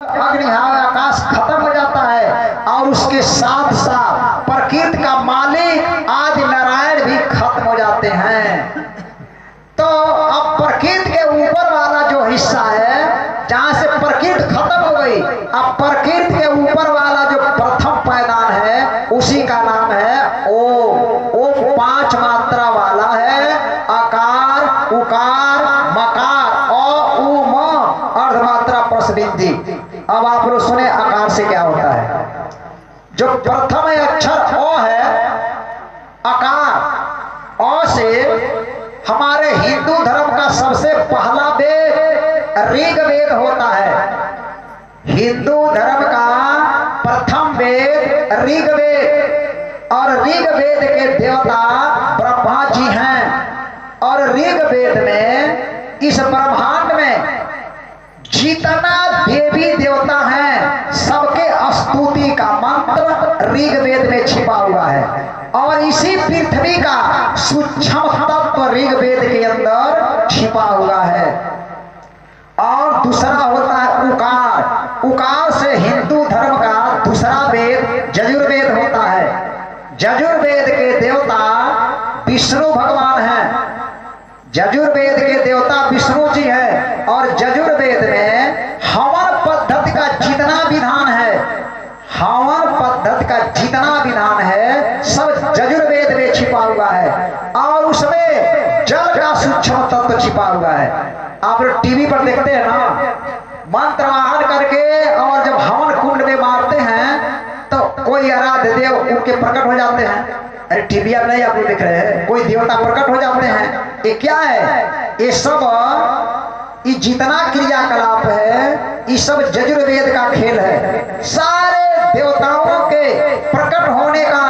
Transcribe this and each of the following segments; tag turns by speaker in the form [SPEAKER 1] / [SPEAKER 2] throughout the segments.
[SPEAKER 1] अग्नि आकाश खत्म हो जाता है और उसके साथ साथ प्रकृति का मालिक आदि नारायण भी खत्म हो जाते हैं। तो अब प्रकृति के ऊपर वाला जो हिस्सा है जहां से प्रकृति खत्म हो गई, अब प्रकृति के ऊपर वाला जो प्रथम पैदान है उसी का नाम है ओम। ओम 5 मात्रा वाला है, आकार उकार मकार अ उ म अर्धमात्रा प्रसविंदी। अब आप लोग सुने आकार से क्या होता है। जो प्रथम अक्षर अ है, आकार अ से हमारे हिंदू धर्म का सबसे पहला वेद ऋग वेद होता है। हिंदू धर्म का प्रथम वेद ऋग वेद, और ऋग वेद के देवता ब्रह्मा जी हैं। और ऋग वेद में इस ब्रह्मांड में जितना देवी देवता हैं सबके स्तुति का मंत्र ऋग वेद में छिपा हुआ है। और इसी पृथ्वी का सूक्ष्म तत्व ऋग वेद के अंदर छिपा हुआ है। और दूसरा होता है उकार। उकार से हिंदू धर्म का दूसरा वेद यजुर्वेद होता है। यजुर्वेद के देवता विष्णु भगवान हैं। यजुर्वेद के देवता विष्णु जी हैं। और यजुर्वेद में हवन पद्धति का जितना विधान है, हवन पद्धति का जितना विधान है सब यजुर्वेद में छिपा हुआ है। और उसमें जल का सूक्ष्म तत्व छिपा हुआ है। आप लोग टीवी पर देखते हैं ना, मंत्र वाहन करके और जब हवन कुंड में मारते हैं तो कोई आराध्य देव उनके प्रकट हो जाते हैं। अरे टीवी अब नहीं आप लोग देख रहे हैं, कोई देवता प्रकट हो जाते हैं। ये क्या है? ये सब ये जितना क्रियाकलाप है ये सब यजुर्वेद का खेल है। सारे देवताओं के प्रकट होने का,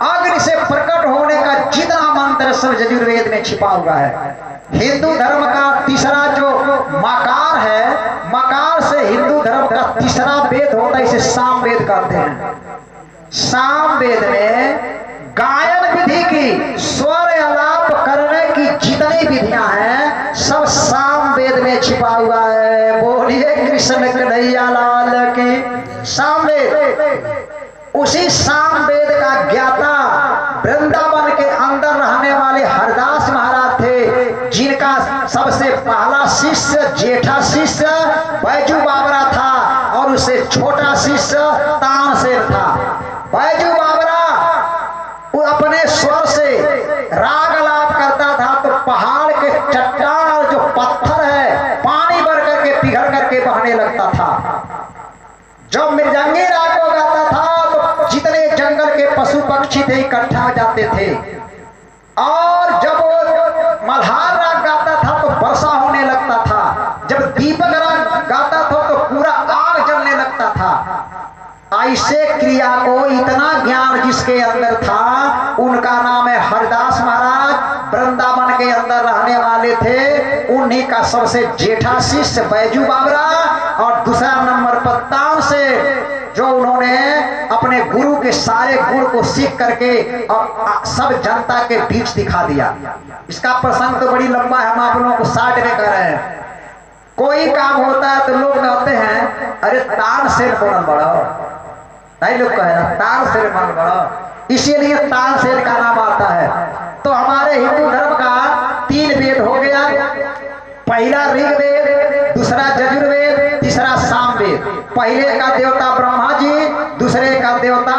[SPEAKER 1] अग्नि से प्रकट होने का जितना मंत्र सब यजुर्वेद में छिपा हुआ है। हिंदू धर्म का तीसरा जो मकार है, मकार से हिंदू धर्म का तीसरा वेद होता है, इसे साम वेद कहते हैं। साम वेद में गायन विधि की, स्वर आलाप करने की जितनी विधियां हैं सब साम वेद में छिपा हुआ है। बोलिए कृष्ण कन्हैया लाल की। साम वेद, उसी साम वेद का ज्ञाता वृंदावन के अंदर रहने वाले हरदास महाराज थे, जिनका सबसे पहला शिष्य जेठा शिष्य बैजू बाबरा था और उससे छोटा शिष्य तानसेन था। बैजू बाबरा वो अपने स्वर से राग लाप करता था तो पहाड़ के चट्टान और जो पत्थर है पानी भर करके पिघल करके बहने लगता था। जब मृदंगी राग को गाता था तो जितने जंगल के पशु पक्षी थे इकट्ठा हो जाते थे। और जब वो मल्हार राग गाता था तो वर्षा होने लगता था। जब दीपक राग गाता था तो पूरा आग जलने लगता था। ऐसे क्रिया को इतना ज्ञान जिसके अंदर था उनका नाम है हरदास महाराज। वृंदावन के अंदर रहने वाले थे। उन्हीं का सबसे जेठा शिष्य बैजू बाबरा और दूसरा नंबर पर तानसेन, जो उन्होंने अपने गुरु के सारे गुण को सीख करके और सब जनता के बीच दिखा दिया। इसका प्रसंग तो बड़ी लंबा है, हम आप लोगों को शार्ट में कह रहे हैं। कोई काम होता है तो लोग कहते हैं अरे तानसेन बनल बड़ा, नहीं लोग कहे ना तानसेन बनल बड़ा, इसीलिए तानसेन का नाम आता है। तो हमारे हिंदू धर्म का 3 वेद हो गया। पहला ऋग्वेद, दूसरा यजुर्वेद, तीसरा सामवेद। पहले का देवता ब्रह्मा जी, दूसरे का देवता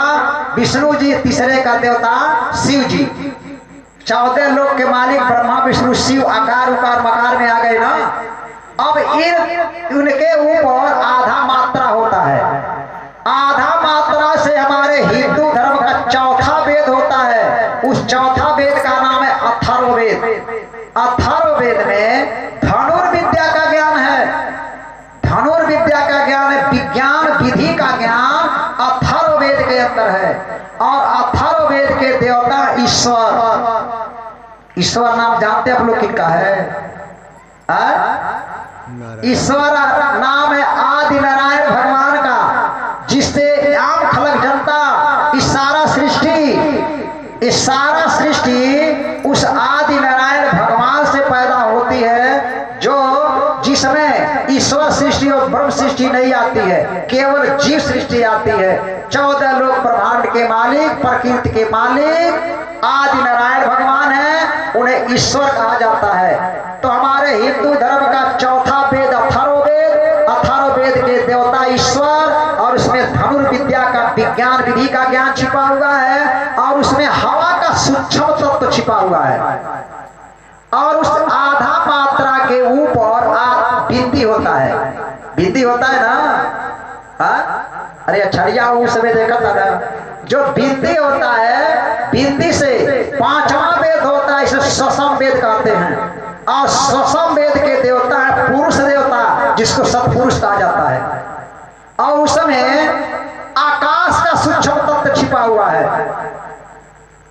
[SPEAKER 1] विष्णु जी, तीसरे का देवता शिव जी। 14 लोक के मालिक ब्रह्मा विष्णु शिव आकार उकार मकार में आ गए ना। अब उनके ऊपर आधा मात्रा होता है। आधा मात्रा से हमारे हिंदू धर्म का चौथा वेद होता है। उस चौथा वेद का नाम है अथर्ववेद। अथर्ववेद में धनुर्विद्या का ज्ञान है। धनुर्विद्या का ज्ञान है, विज्ञान विधि का ज्ञान अथर्ववेद के अंदर है। और अथर्ववेद के देवता ईश्वर। ईश्वर नाम जानते आप लोग किनका है? ईश्वर नाम है आदि नारायण भगवान का, जिससे आम खलक जनता इस सारा सृष्टि उस आदि नारायण भगवान से पैदा होती है, जो जिसमें ईश्वर सृष्टि और ब्रह्म सृष्टि नहीं सृष्टि आती है, केवल जीव सृष्टि आती है। 14 लोग ब्रह्मांड के मालिक, प्रकृति के मालिक आदि नारायण भगवान है, उन्हें ईश्वर कहा जाता है। तो हमारे हिंदू धर्म का चौथा वेद अथर्ववेद, अथर्ववेद के देवता ईश्वर, और उसमें धनुर्विद्या का विज्ञान विधि का ज्ञान छिपा हुआ है, और उसमें हवा का सूक्ष्म तत्व छिपा हुआ है, और उस आधा मात्रा के ऊपर बिंदी होता है। बिंदी होता है ना, अरे छड़िया उसमें देखा था ना, जो बिंदी होता है, बिंदी से 5वां वेद होता है, इसे ससम वेद कहते हैं। और ससम वेद के देवता है पुरुष देवता, जिसको सतपुरुष कहा जाता है। और उसमें आकाश का सूक्ष्म तत्व छिपा हुआ है।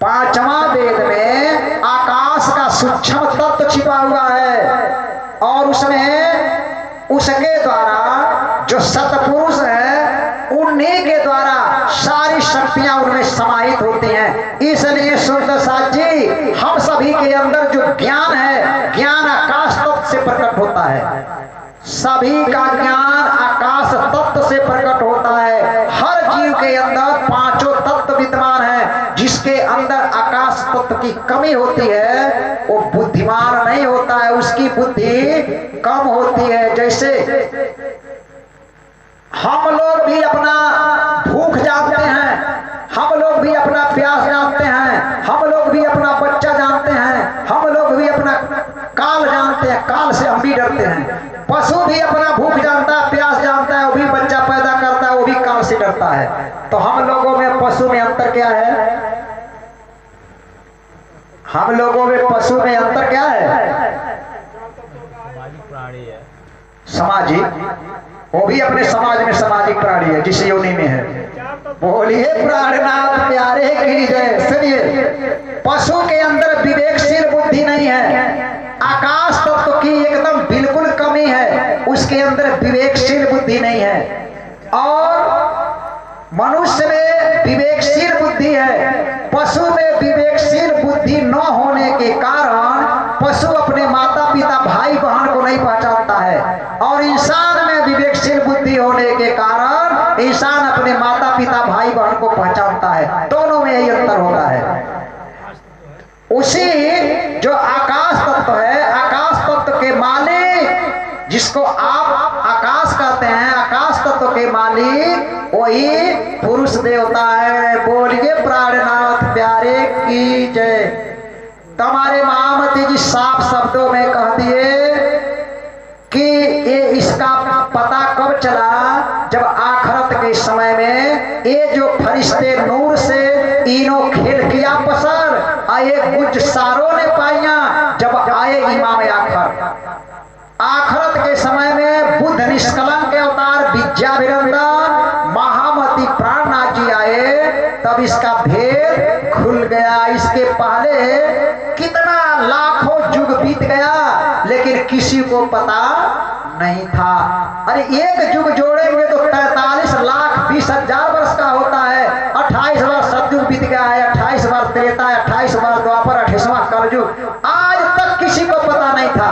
[SPEAKER 1] 5वां वेद में आकाश का सूक्ष्म तत्व छिपा हुआ है, और उसमें उसके द्वारा जो सतपुरुष है, उन्हीं के द्वारा सारी शक्तियां उनमें समाहित होती हैं। इसलिए सूर्यदास जी, हम सभी के अंदर जो ज्ञान है, ज्ञान आकाश तत्व से प्रकट होता है। सभी का ज्ञान आकाश तत्व से प्रकट होता है। हर जीव के अंदर 5 तत्व विद्यमान है। जिसके अंदर आकाश तत्व की कमी होती है, वो बुद्धिमान नहीं होता है, उसकी बुद्धि कम होती है। जैसे हम लोग भी अपना भूख जानते हैं, हम लोग भी अपना प्यास जानते हैं, हम लोग भी अपना बच्चा जानते हैं, हम लोग भी अपना काल जानते हैं, काल से हम भी डरते हैं। पशु भी अपना भूख जानता है, प्यास जानता है, वो भी बच्चा पैदा करता है, वो भी काल से डरता है। तो हम लोगों में पशु में अंतर क्या है? हम लोगों में पशु में अंतर क्या है? सामाजिक, वो भी अपने समाज में सामाजिक प्राणी है, जिस योनि में है। बोलिए प्राणनाथ प्यारे की जय। सुनिए, पशु के अंदर विवेकशील बुद्धि नहीं है, आकाश तत्व की एकदम बिल्कुल कमी है, उसके अंदर विवेकशील बुद्धि नहीं है। और मनुष्य में विवेकशील बुद्धि है, पशु में विवेकशील बुद्धि न होने के कारण पशु अपने माता पिता भाई बहन को नहीं पहचानता है, और इंसान में विवेकशील बुद्धि होने के कारण इंसान अपने माता पिता भाई बहन को पहचानता है। दोनों में यही अंतर होता है। उसी जो आकाश तत्व है, आकाश तत्व के मालिक, जिसको आप आकाश कहते हैं, आकाश तत्व के मालिक वही पुरुष देवता है। बोलिए प्राणनाथ प्यारे की जय। तुम्हारे महामती जी साफ शब्दों में कह दिए कि ये इसका पता कब चला, जब आखिरत के समय में ये जो फरिश्ते नूर से इनो खेल किया पसर, आए गुज सारों ने पाइया, जब आए इमाम आखिर। आखिरत के समय में बुद्ध निष्कलंक के अवतार विद्याभिनंदन महामती प्राणनाथ जी आए, तब इसका भेद खुल गया। इसके पहले कितना लाखों युग बीत गया, लेकिन किसी को पता नहीं था। अरे एक युग जोड़ेंगे तो 43 लाख 20 हजार वर्ष का होता है। 28 बार सतयुग बीत गया है, 28 बार त्रेता, 28 बार द्वापर, 28वां कलयुग। आज तक किसी को पता नहीं था।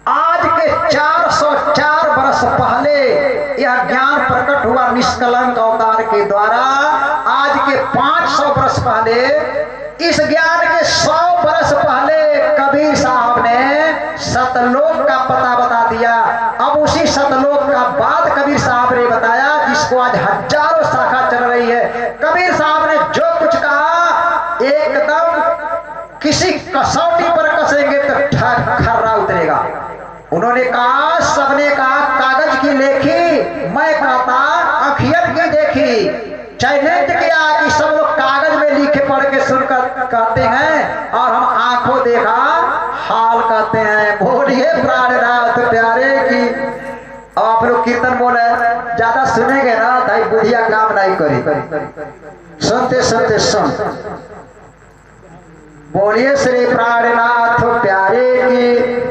[SPEAKER 1] आज के 404 वर्ष पहले यह ज्ञान प्रकट हुआ निष्कलंक अवतार के द्वारा। आज के 500 वर्ष पहले, इस ज्ञान के 100 वर्ष पहले कबीर साहब ने सतलोक का पता बता दिया। अब उसी सतलोक का बात कबीर साहब ने बताया, जिसको आज हजारों शाखा चल रही है। कबीर साहब ने जो कुछ कहा, एकदम किसी कसौटी पर कसेंगे तो खर्रा उतरेगा। उन्होंने कहा, सबने कहा कागज की लेखी, मैं कहता अखियन की देखी। चैलेंज किया कि सब लोग कागज में लिखे पढ़ के सुनकर कहते हैं, और हम आंखों देखा हाल कहते हैं। बोलिए प्राणनाथ प्यारे की। अब आप लोग कीर्तन बोले, ज्यादा सुनेंगे ना भाई, बुढ़िया काम नहीं करी। सुनते सुनते सुन। बोलिए श्री प्राणनाथ प्यारे की।